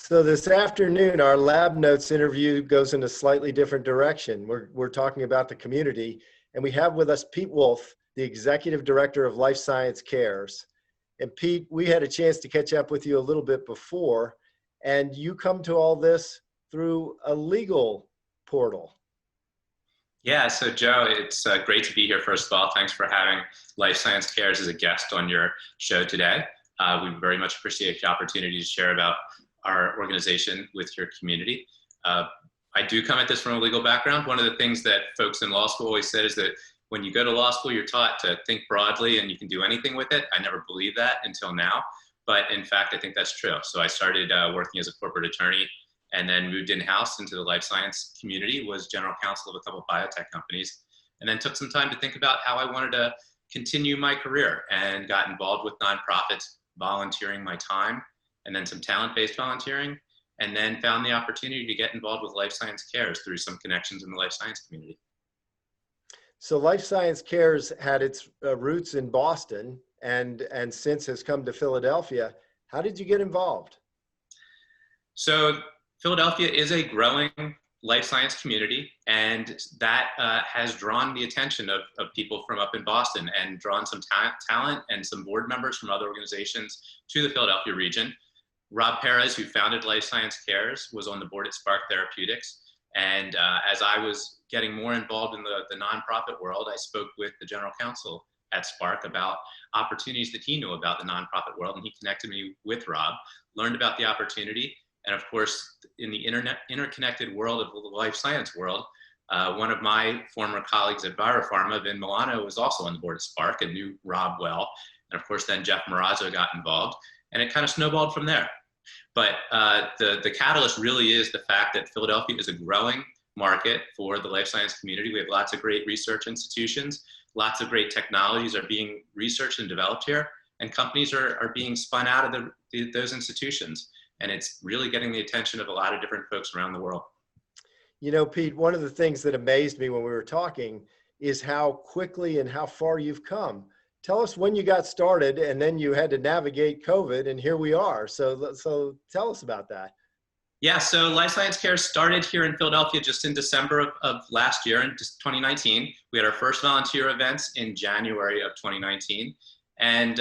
So this afternoon, our Lab Notes interview goes in a slightly different direction. We're talking about the community, and we have with us Pete Wolf, the Executive Director of Life Science Cares. And Pete, we had a chance to catch up with you a little bit before, and you come to all this through a legal portal. Yeah, so Joe, it's great to be here. First of all, thanks for having Life Science Cares as a guest on your show today. We very much appreciate the opportunity to share about our organization with your community. I do come at this from a legal background. One of the things that folks in law school always said is that when you go to law school, you're taught to think broadly and you can do anything with it. I never believed that until now, but in fact, I think that's true. So I started working as a corporate attorney and then moved in-house into the life science community, was general counsel of a couple of biotech companies, and then took some time to think about how I wanted to continue my career and got involved with nonprofits, volunteering my time, and then some talent-based volunteering, and then found the opportunity to get involved with Life Science Cares through some connections in the life science community. So Life Science Cares had its roots in Boston and since has come to Philadelphia. How did you get involved? So Philadelphia is a growing life science community, and that has drawn the attention of people from up in Boston and drawn some talent and some board members from other organizations to the Philadelphia region. Rob Perez, who founded Life Science Cares, was on the board at Spark Therapeutics. And as I was getting more involved in the nonprofit world, I spoke with the general counsel at Spark about opportunities that he knew about the nonprofit world. And he connected me with Rob, learned about the opportunity. And of course, in the interconnected world of the life science world, one of my former colleagues at Pharma, Vin Milano, was also on the board of Spark and knew Rob well. And of course, then Jeff Marazzo got involved, and it kind of snowballed from there. But the catalyst really is the fact that Philadelphia is a growing market for the life science community. We have lots of great research institutions, lots of great technologies are being researched and developed here, and companies are being spun out of those institutions. And it's really getting the attention of a lot of different folks around the world. You know, Pete, one of the things that amazed me when we were talking is how quickly and how far you've come. Tell us when you got started and then you had to navigate COVID, and here we are. So tell us about that. Yeah, so Life Science Care started here in Philadelphia just in December of last year, in 2019. We had our first volunteer events in January of 2019. And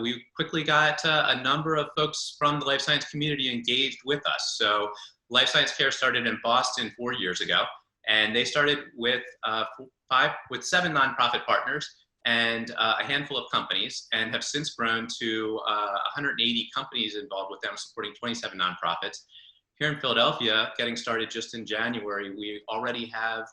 we quickly got a number of folks from the life science community engaged with us. So Life Science Care started in Boston 4 years ago, and they started with 7 nonprofit partners and a handful of companies, and have since grown to 180 companies involved with them, supporting 27 nonprofits. Here in Philadelphia, getting started just in January, we already have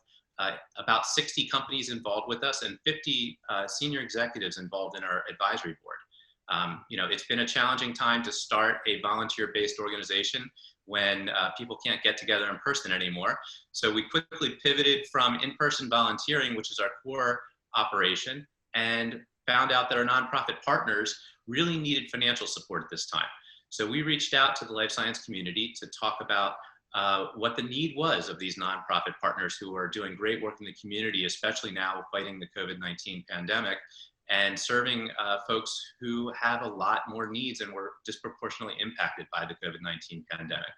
about 60 companies involved with us and 50 senior executives involved in our advisory board. It's been a challenging time to start a volunteer-based organization when people can't get together in person anymore. So we quickly pivoted from in-person volunteering, which is our core operation, and found out that our nonprofit partners really needed financial support at this time. So we reached out to the life science community to talk about what the need was of these nonprofit partners who are doing great work in the community, especially now fighting the COVID-19 pandemic and serving folks who have a lot more needs and were disproportionately impacted by the COVID-19 pandemic.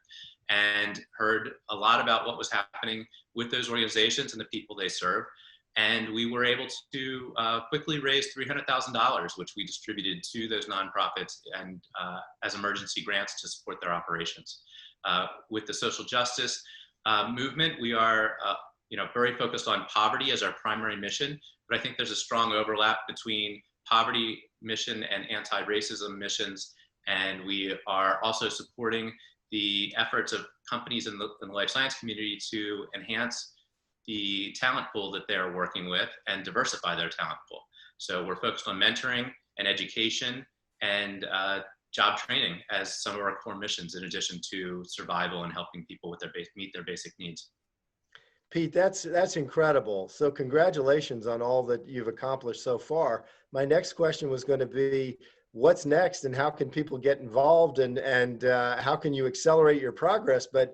And heard a lot about what was happening with those organizations and the people they serve. And we were able to quickly raise $300,000, which we distributed to those nonprofits and as emergency grants to support their operations. With the social justice movement, we are very focused on poverty as our primary mission, but I think there's a strong overlap between poverty mission and anti-racism missions, and we are also supporting the efforts of companies in the life science community to enhance the talent pool that they're working with and diversify their talent pool. So we're focused on mentoring and education and job training as some of our core missions, in addition to survival and helping people with meet their basic needs. Pete, that's incredible. So congratulations on all that you've accomplished so far. My next question was going to be, what's next and how can people get involved and how can you accelerate your progress? But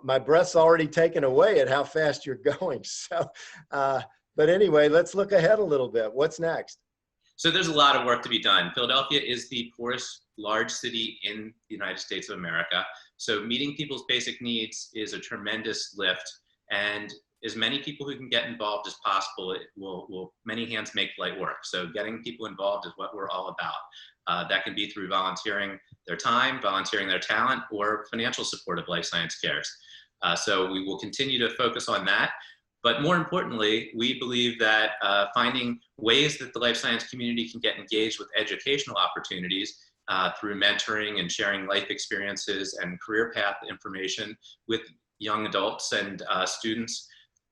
my breath's already taken away at how fast you're going. So, but anyway, let's look ahead a little bit. What's next? So there's a lot of work to be done. Philadelphia is the poorest large city in the United States of America. So meeting people's basic needs is a tremendous lift. And as many people who can get involved as possible, it will many hands make light work. So getting people involved is what we're all about. That can be through volunteering their time, volunteering their talent, or financial support of Life Science Cares. So we will continue to focus on that. But more importantly, we believe that finding ways that the life science community can get engaged with educational opportunities through mentoring and sharing life experiences and career path information with young adults and students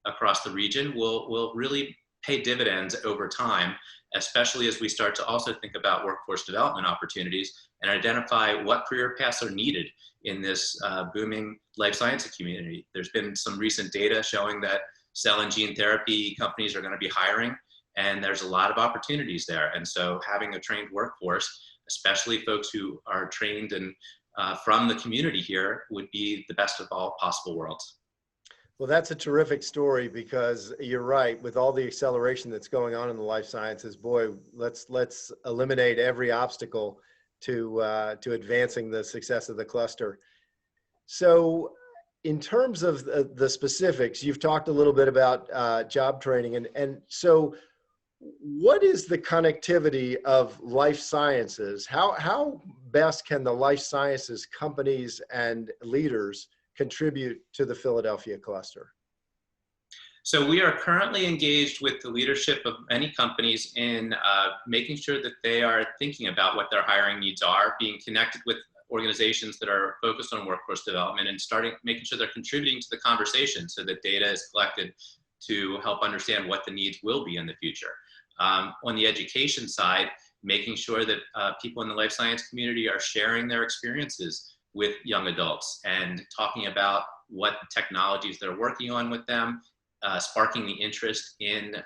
across the region will really pay dividends over time, especially as we start to also think about workforce development opportunities and identify what career paths are needed in this booming life science community. There's been some recent data showing that cell and gene therapy companies are going to be hiring, and there's a lot of opportunities there. And so having a trained workforce, especially folks who are trained and from the community here, would be the best of all possible worlds. Well, that's a terrific story, because you're right, with all the acceleration that's going on in the life sciences, boy, let's eliminate every obstacle to advancing the success of the cluster. So in terms of the specifics, you've talked a little bit about job training, and so what is the connectivity of life sciences? How best can the life sciences companies and leaders contribute to the Philadelphia cluster? So we are currently engaged with the leadership of many companies in making sure that they are thinking about what their hiring needs are, being connected with organizations that are focused on workforce development, and making sure they're contributing to the conversation so that data is collected to help understand what the needs will be in the future. On the education side, making sure that people in the life science community are sharing their experiences with young adults and talking about what technologies they're working on with them, sparking the interest in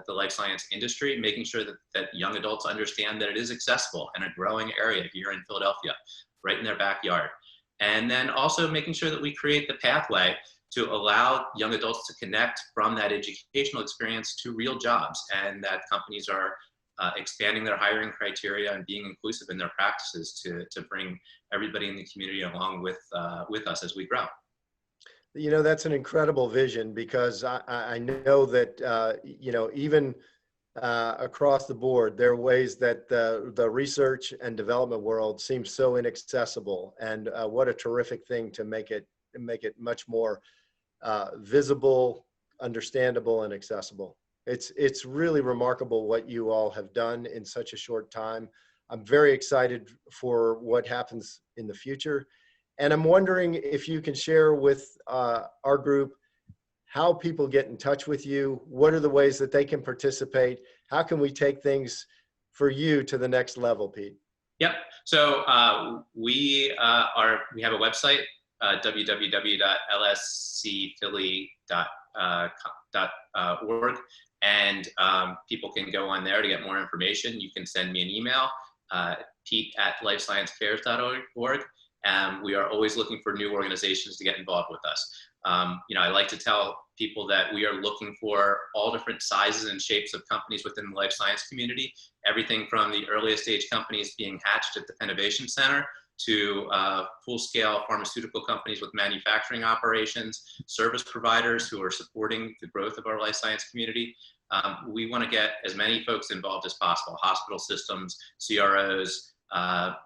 the life science industry, making sure that young adults understand that it is accessible and a growing area here in Philadelphia, right in their backyard. And then also making sure that we create the pathway to allow young adults to connect from that educational experience to real jobs, and that companies are expanding their hiring criteria and being inclusive in their practices to bring everybody in the community along with us as we grow. You know, that's an incredible vision, because I know that, you know, even across the board, there are ways that the research and development world seems so inaccessible, and what a terrific thing to make it much more visible, understandable, and accessible. It's really remarkable what you all have done in such a short time. I'm very excited for what happens in the future. And I'm wondering if you can share with our group how people get in touch with you. What are the ways that they can participate? How can we take things for you to the next level, Pete? Yep. So we have a website, www.lscphilly.org, and people can go on there to get more information. You can send me an email, pete@lifesciencecares.org. We are always looking for new organizations to get involved with us. You know, I like to tell people that we are looking for all different sizes and shapes of companies within the life science community, everything from the earliest stage companies being hatched at the Innovation Center to full-scale pharmaceutical companies with manufacturing operations, service providers who are supporting the growth of our life science community. We want to get as many folks involved as possible: hospital systems, CROs,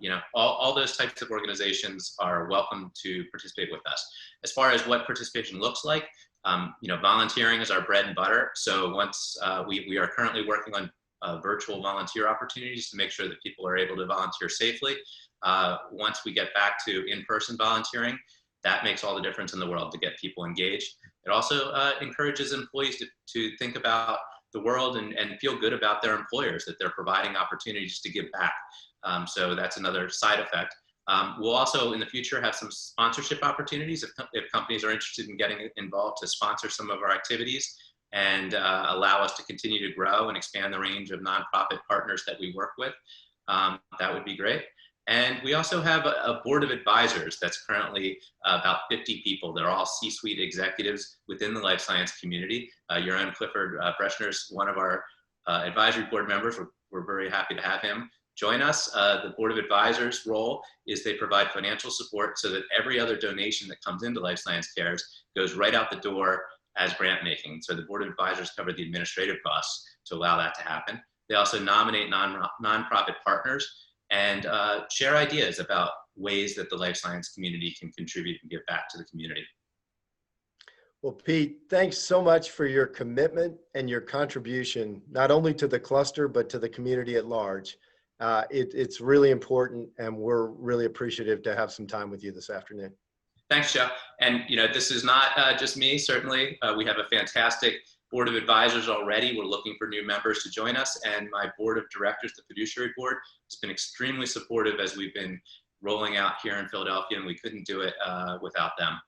you know, all those types of organizations are welcome to participate with us. As far as what participation looks like, you know, volunteering is our bread and butter. So once we are currently working on virtual volunteer opportunities to make sure that people are able to volunteer safely. Once we get back to in-person volunteering, that makes all the difference in the world to get people engaged. It also encourages employees to think about the world and feel good about their employers, that they're providing opportunities to give back. So that's another side effect. We'll also in the future have some sponsorship opportunities if companies are interested in getting involved to sponsor some of our activities and allow us to continue to grow and expand the range of nonprofit partners that we work with. That would be great. And we also have a board of advisors that's currently about 50 people. They're all C-suite executives within the life science community. Your own Clifford Breshner's one of our advisory board members. We're we're very happy to have him join us. The Board of Advisors role is they provide financial support so that every other donation that comes into Life Science Cares goes right out the door as grant making. So the Board of Advisors cover the administrative costs to allow that to happen. They also nominate nonprofit partners and share ideas about ways that the life science community can contribute and give back to the community. Well, Pete, thanks so much for your commitment and your contribution, not only to the cluster, but to the community at large. It's really important, and we're really appreciative to have some time with you this afternoon. Thanks, Joe. And this is not just me, certainly. We have a fantastic board of advisors already. We're looking for new members to join us, and my board of directors, the fiduciary board, has been extremely supportive as we've been rolling out here in Philadelphia, and we couldn't do it without them.